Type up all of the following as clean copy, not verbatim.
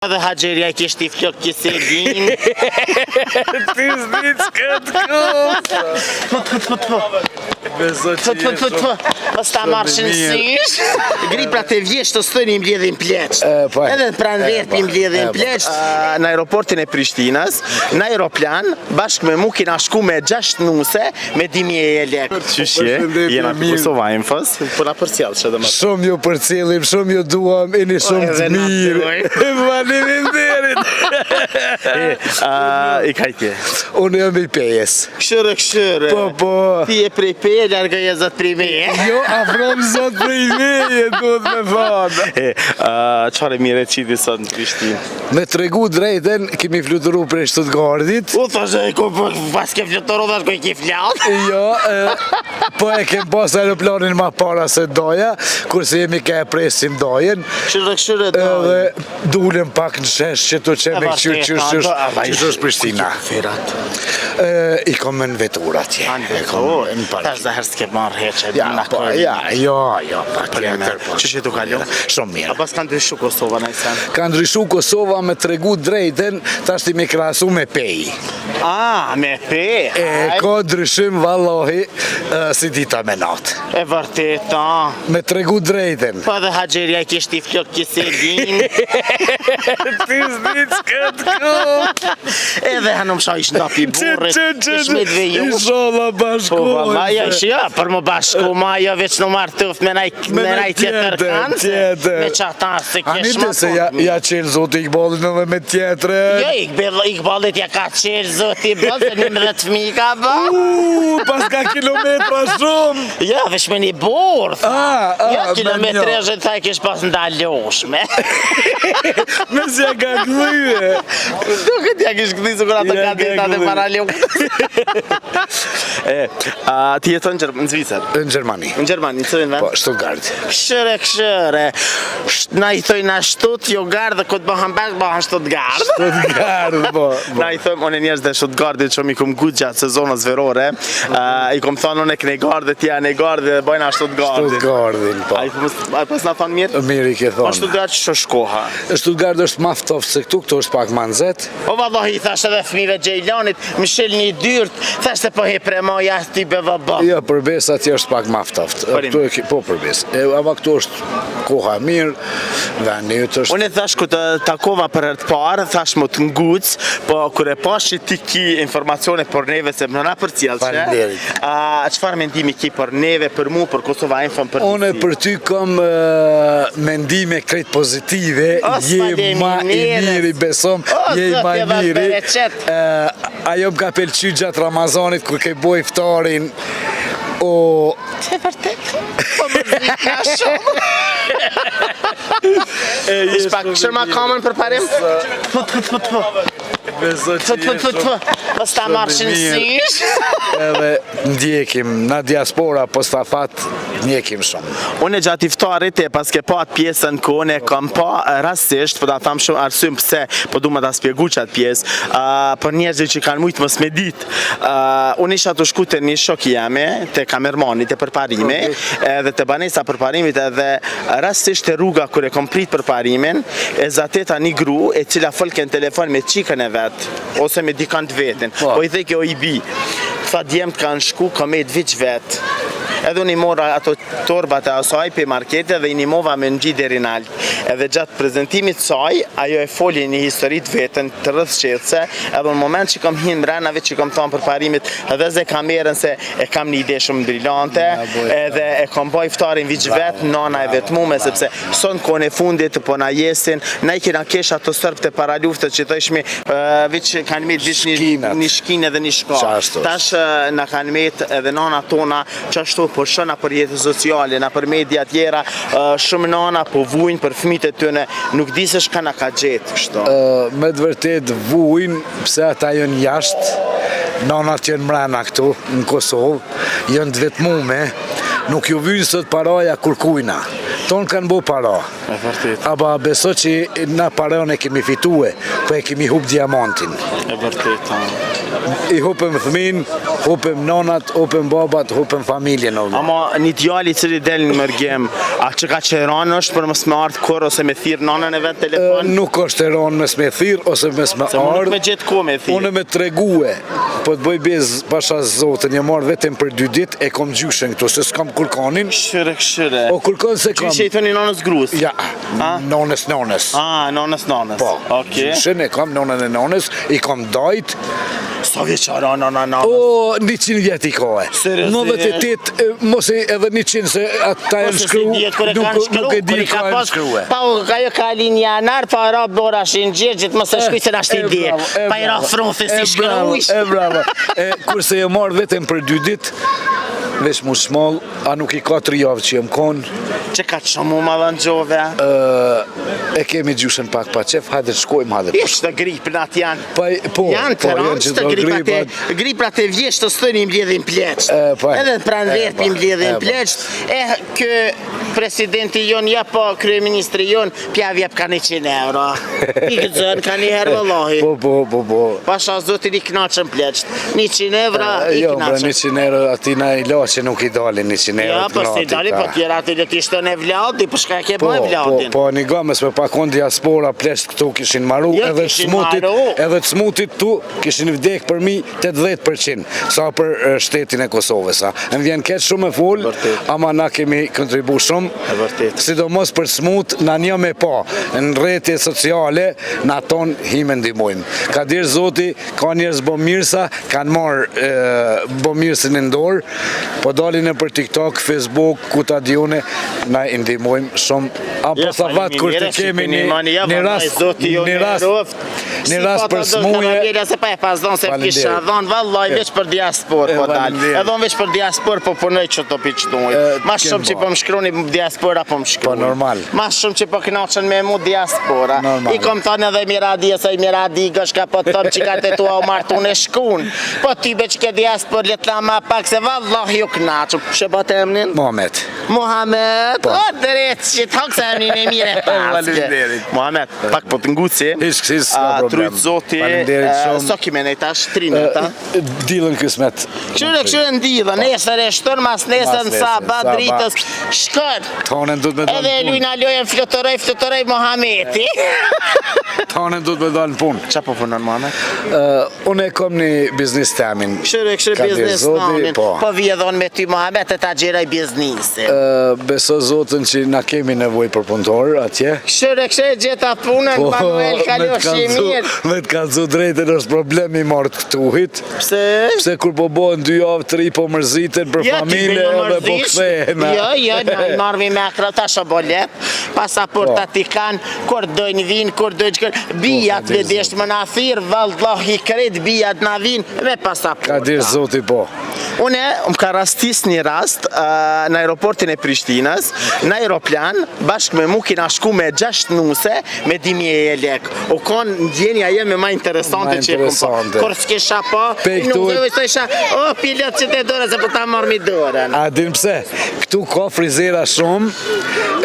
Dhe Haxheria kishti flok kiselin. Ti s'di ç'kët kohë. Mos ta marrshin sysh. Griprat e vjeshtë të stëni mbledhin pleç. Edhe pranë vetë mbledhin pleç. Në aeroportin e Prishtinës, në aeroplan, bashkë me mu kina shku me 6 nuse me 10.000 lekë. Qyshje, jena për Kosova Infos, për na përcjell që dhe më. Shumë ju përcjellim, shumë ju duam, jeni shumë të mirë. Faleminderit. I kajtje. Unë jam i Pejes. Këshërë. Po. Ti e prej Peje, larga e zot prej meje. Jo, afrom zot prej meje, duhet me thonë. Qare mire qiti sot në Prishtinë? Me tregu drejten, kemi fluturu prej Stuttgartit. U thashë, pas ke fluturu, thash ko i ke flat. Jo, po e kem pas aeroplanin ma para se doja, kurse jemi ka e presim dojen. Këshërë Edhe dulem pak në shesh që të qeme qysh Prishtina. I kom në vetur atje. Tash dhe herë s'ke marrë heqe. Jo, pa tjetër. Që që tu kalon? Shumë mirë. A pas kanë ndryshu Kosova në isen? Ka ndryshu Kosova me tregu drejten, tash ti me krasu me Pej. Me Pej? Ka ndryshim vallohi si dita me natë. E vërtet, Me tregu drejten. Po dhe Haxheria kishti flok kiselin. Ti s'di ç'kët kohë. Edhe hanum sha ish ndapi burrit. Shmedve ju. Inshallah bashkojnë. Maja ish ja, për më bashku, maja veç në marrë tëft me naj tjetër kanë. Me qata se kesh Anite se ja qelë zoti Iqbalin edhe me tjetre. Jo, Iqbalit ja ka qelë zoti Iqbal, se 11 fëmijë ka ba. Pas ka kilometra shumë. Ja, veç me një burth. Ja, kilometrejët ta e kish pas ndaloshme. Me si ja ka këdhyje. Duket ja kish këdhy sukur ato kandidat e paralukët. Ti jeton në Zvicër? Në Gjermani. Në Gjermani, në cërin vend? Po, Stuttgart. Këshëre. Na i thoj na shtut, jo gardë, këtë bëhan bashkë, bëhan Stuttgart. Stuttgart, po. Na i thojmë, unë e njerës dhe Stuttgartit që mi kum gutë gjatë sezonës verore. I kum thonë unë e këne gardë, tja në gardë dhe bojna Stuttgartit. Stuttgartin, po. A pas na thonë mirë? Mirë i ke thonë. Po Stuttgart që shkoha? Stuttgart është ma ftoft se këtu është pak ma nxehtë. O vallahi, thash edhe fëmive Gjejlanit, më shil një dyrt, thash se po he premoja ti beva bë. Jo, përbes atje është pak ma ftoft. Po përbes. Ama këtu është koha mirë, vendi është... Unë e thash ku të takova për herë të parë, thash më të nguc, po kur e pash që ti ki informacione për neve se më na përcjell që. Çfarë mendimi ki për neve, për mu, për Kosova Info, për Unë për ty kam mendime krejt pozitive, je ma i miri, besom, je ma i miri. Ajo më ka pëlqy gjatë Ramazanit, kur ke boj iftarin, Që vërtet? Po më zikna shumë. Ish pak shërma kamën për parim? Mos ta marrshin sysh. Edhe ndjekim, na diaspora, po sta fat, ndjekim shumë. Unë e gjatë iftarit e pas ke pat pjesën ku unë e kam pa rastisht, po da tham shumë arsym pëse, po du më ta spjegu qatë pjesë, për njerëzit që kanë mujtë mos me ditë. Unë isha të shku të një shoki jemi, të kamermanit e përparimi, edhe të banesa përparimit, edhe rastisht të rruga kër e kom prit përparimin, e zateta një gru e cila folke në telefon me qikën e vetë, ose me dikant vetin, po i theke o i bi, tha djemë të kanë shku, ka me dviq vetë. Edhe unë i mora ato torbat e asaj për marketet dhe i një mova me në gjithë deri naltë. Edhe gjatë prezentimit saj, ajo e foli një historit vetën të rrëthqetse, edhe në moment që kam hinë mrenave që kam thonë për parimit, edhe ze kamerën se e kam një ide shumë brillante, edhe e kam boj iftarin vich vetë, nana e vetë mume, sepse son kone fundit po na jesin, na i kina kesh ato sërp të paraluftet që të ishmi, vich kanë met vich një shkin edhe një shka. Tash na kanë met edhe nana tona, qashtu po shëna për jetë sociale, na për media tjera, shumë nana po vujnë për fëmijët e tyre, nuk di se shka na ka gjetë kështu. Me të vërtet vujnë, pse ata janë jashtë, nanat janë mrena këtu, në Kosovë, janë të vetmume, nuk ju vynë sot paraja kur kujna. Tonë kanë bo para. Aba beso që na parajon e kemi fitue, po e kemi hup diamantin. E vërtet, I hupëm fëmin, hupëm nanat, hupëm babat, hupëm familjen. Ama një djali cili del në mërgjem, A që ka qeron është për mos me ardhë kur ose me thirë nanën e vetë telefon? Nuk është e ronë mes me thirë ose mes me Se më nuk ardhë. me gjithë ku me thirë. Unë me tregue, po të bëj bez pasha zotën, jam marrë vetëm për 2 ditë, e kom gjyshen këtu, se s'kam kulkanin. Këshire. O kulkan se kam... Gjyshe i thoni nanës grus? Ja, nonës. Nanës. Po, Oke. gjyshen e kam, nonën e nonës, i kam dajt. Sa vjeqara nanës? O, 100 vjet i ka e. Seriozisht? 98, mos e edhe 100 se ata e në shkru, nuk e di ka e në shkru e. Pa u ka jo ka linjanar, pa ra bora shingjirgjit, mos e shkuj se nashti di. Pa i ra fronfe si shkruish. E bravo. Kurse e marrë vetëm për 2 ditë, veç mu shmall, a nuk i ka 3 javë që jem konë. Që ka të shumë ma dhe në gjove? E kemi gjushen pak pa qef, hajde të shkojmë, hajde. Ishtë të gripnat janë. Janë të rëndës të griprat e vjesht të stëni i mbledhin pleqt. Edhe të pranë verpi i mbledhin pleqt. Kë presidenti jon, ja po kryeministri jon, pja vjep ka 100 euro. I gëzën ka një herë vëllahi. Po. Pasha zotin i knaqën pleqt. 100 euro i Jo, bra knaqën. 100 euro ati na i la që nuk i dalin 100 euro Ja, të po si dali, po tjera të le t'ishtë në vladi, po shka ke bëj vladin. Po, një gamës me pakon diaspora pleqt këtu kishin maru, Jo, edhe kishin të maru. smutit tu kishin vdek për mi 80%, sa për shtetin e Kosovës. Në vjen keq shumë e full, ama na kemi kontribu shumë, sidomos për smut, na një me pa, në rrjete sociale, na ton hime ndimojmë. Ka dirë zoti, ka njerëz bomirësa, kanë marë bomirësin e ndorë, po dalin e për TikTok, Facebook, ku ta dione, na i ndihmojmë shumë. Apo sa vatë kur të kemi një rast për smuje. Se pa e pas donë se kisha dhonë, vallaj, veç për diaspor po dalë. E dhonë veç për diaspor po punoj që të piqtuj. Ma shumë që po më shkruni diaspora po më shkruni. Po normal. Ma shumë që po knaqen me mu diaspora. I kom thonë edhe Miradi, e saj Miradi, gëshka po thonë që ka të tua u martun e shkun. Po tybe që ke diaspor letla ma pak se vallaj ju knaqëm. Shë po të emnin? Muhammed, o drejt që të hokë se emnin e mire paske. Muhammed, pak po të nguci. Trujtë zoti, so kime ne tash, 3 neta. Dilën kësmet. Këshyre ndilën, nesër e shtër, mas nesër në sabat, dritës, shkër. Tonen du të me dalë Edhe në punë. lujna lojën flutëroj Muhameti. Tonen du të me dalë në punë. Qa po punon, Muhammed? Unë e kom një biznis temin. Këshyre biznes namin, po vjedhon me ty Muhammet e ta gjeraj biznisi. Beso zotën që na kemi nevoj për punëtorë atje. Këshyre gjeta punën, Manuel Kaloshi mirë. Me të kanë zu drejten është problemi martë këtuhit. Pse? Pse kur po bojnë 2 javë, 3 po mërziten për familje edhe po kthehen. Jo, në marvi me akrata shobolet, pasaportat i kanë, kur dojnë vinë, kur dojnë qërë, bijat vedesht më na thirë, vallahi kret, bijat na vinë me pasaportat. Ka dirë zoti po. Une, më ka rastis një rast në aeroportin e Prishtinës, në aeroplan, bashkë me mu kina shku me 6 nuse me 1000 lek. O konë ndjenja jeme ma interesante që e këmë po. Kur s'kisha po, nuk dhe vështoj isha, o pilot që te dore se po ta marrë mi dorën. A din pse? Këtu ka frizera shumë,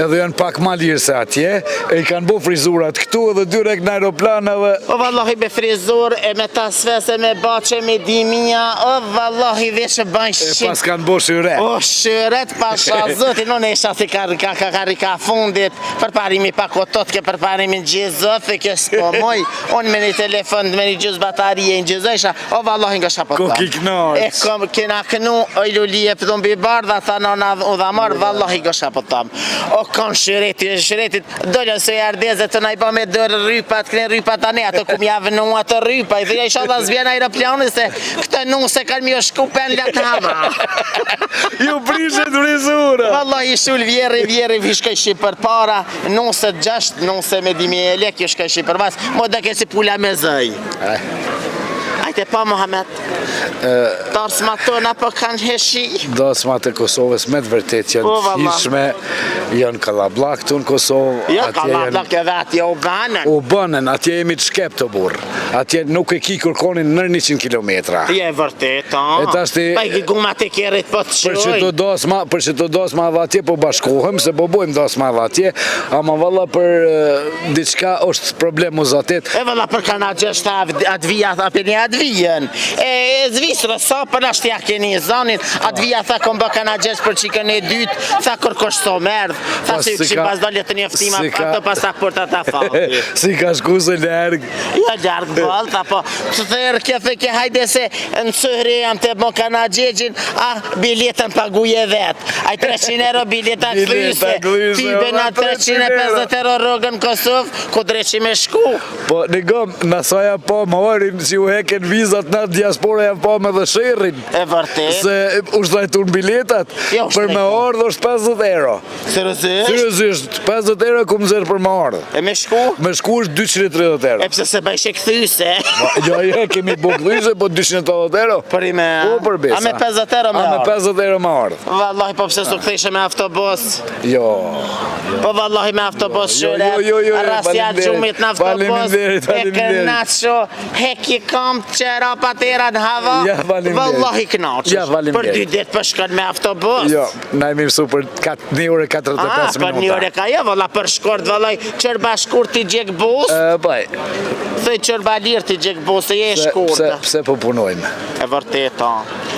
edhe janë pak ma lirë se atje, e i kanë bo frizurat këtu edhe dyrek në aeroplanave. O vallahi me frizur, e me ta svese, me bache, me 1000, o vallahi vesh e bajnë E shqip. pas kanë bo shyre. O shyret pasha zëti, në isha si karika fundit, përparimi pakotot, ke përparimi në gjizëf, e ke s'po moj, unë me një telefon, me një gjizë batarije në gjizë, isha, o vallahi nga shapotam. Ko ki knaq. E kom kena kënu, o i lulije pëdhën bibar, dhe tha në u dhamar, vallahi nga shapotam. O kon shyretit, dollën se jardeze të najba me dërë rypat, këne rypat ane, ato ku mjavë në atë rypa, i dhe isha dhe zbjen aeroplani se këtë nuse kanë mjo shku pen letë hava. Ju prishet frizura. Vallahi shul vjeri vishkaj shi për para, nuse 6, nuse me 1000 lek, ju shkaj shi për mas, mo dhe ke si pula me zëj. Ajte pa Muhammed, tarsmat tona po kanë heshi. Dasmat e Kosovës me të vërtet janë hishme, janë kalablak të në Kosovë. Jo, kalablak e vetë, jo banën. U banën, atje jemi të shkep të burë. Atje nuk e ki kërkonin nër 100 kilometra. Je vërtet, pa i gumat e kjerit po të Për shoj. që të dasma dhe atje po bashkohem, se po bojmë dasma dhe atje, ama valla për diçka është problemu zatet. E valla për kanë gjështë atë vija, apë një atë vijen. E Zvisrë, sa për ashtë ja keni zanin, atë vija tha kom bë kanë gjështë për qikën e dytë, tha kërkosh so merdh. Tha si këshim pas dolje të njeftima ato pasaporta ta falti. Si ka shku se lërg. Jo ljarg balta, po të thërë ke hajde se në sëhri jam të mo kana gjegjin, biletën paguje vetë. Aj 300 euro bileta këthyse, tybe na 350 euro rogën Kosovë, ku dreqi me shku. Po në gëmë, nësaja po më orin që u heken vizat në diaspora ja po me dhe shërin. E vërtet. Se ushtrajtun biletat, për me ardhë është 50 euro. Seriozisht? Seriozisht, 50 euro ku më zërë për me ardhë. E me shku? Me shku është 230 euro. E pse se bëjshë këthyse? Jo, kemi bu këthyse, po 280 euro. Për i me... Po për besa. A me 50 euro me ardhë? A me 50 euro me ardhë. Vallahi, po pse su këthyshe me autobus? Jo. Po vallahi me autobus shure, rasja gjumit në autobus, e kënacho, heki kam qera patera në hava, vallahi kënacho. Për 2 ditë për shkon me autobus. Jo, na jemi mësu për 1 orë 45 minuta. Për 1 orë ka jo, valla për shkort, vallahi, qërba shkurt t'i gjek bus. Baj. Thëj qërba lirë t'i gjek bus, e je shkurta. Pse po punojme? E vërteta.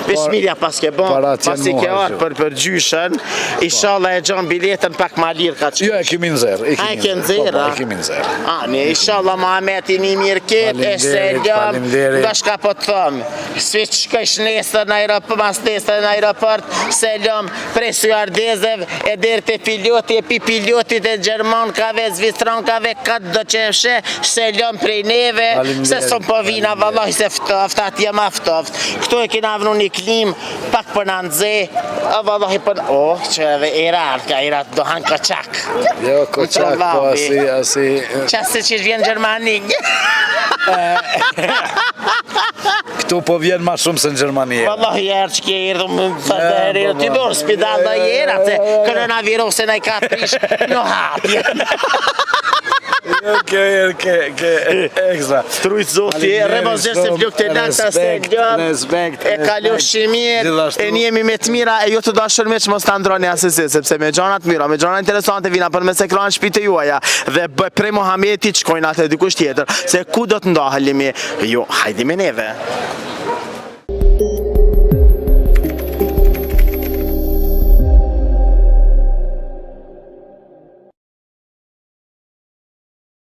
Bishmirja pas ke bon, pas i ke arë për gjyshen, inshallah e gjon biletën pak ma lirë ka qështë. Jo, e kemi në zerë. A, e ke në zerë, e kemi në zerë. Ani, inshallah Mohameti një mirë ketë, e se ljom, nga shka po të thëmë, svi që shkësh nesër në aeroport, mas nesër në aeroport, se ljom presu ardezev, e dherë të piloti, e pi pilotit e Gjermankave, Zvistrankave, këtë do që fshe, se ljom prej neve, se sëm po vina, vallahi se ftoft, atë jem aftoft. Këto e kina vënu një klim, pak për në nëzhe, vallahi për në... që edhe Irat do hanë koqak. Jo, koqak, po asi... Qasë që vjen Gjermani. Këtu po vjen ma shumë se në Gjermani. Vallahi erë që kje erë, ty bërë spidal dhe jera, se koronavirusin e ka prish në hapje. Ke ekstra. Trujt zoti, rebozër se fluk të nata se gjom, e kalu shimir, e njemi me të mira, e jo të dashur me që mos të ndroni asësi, sepse me gjonat mira, me gjonat interesante vina për mes ekran shpite juaja, dhe prej Mohameti qkojnë atë e dikush tjetër, se ku do të ndohëllimi, jo, hajdi me neve.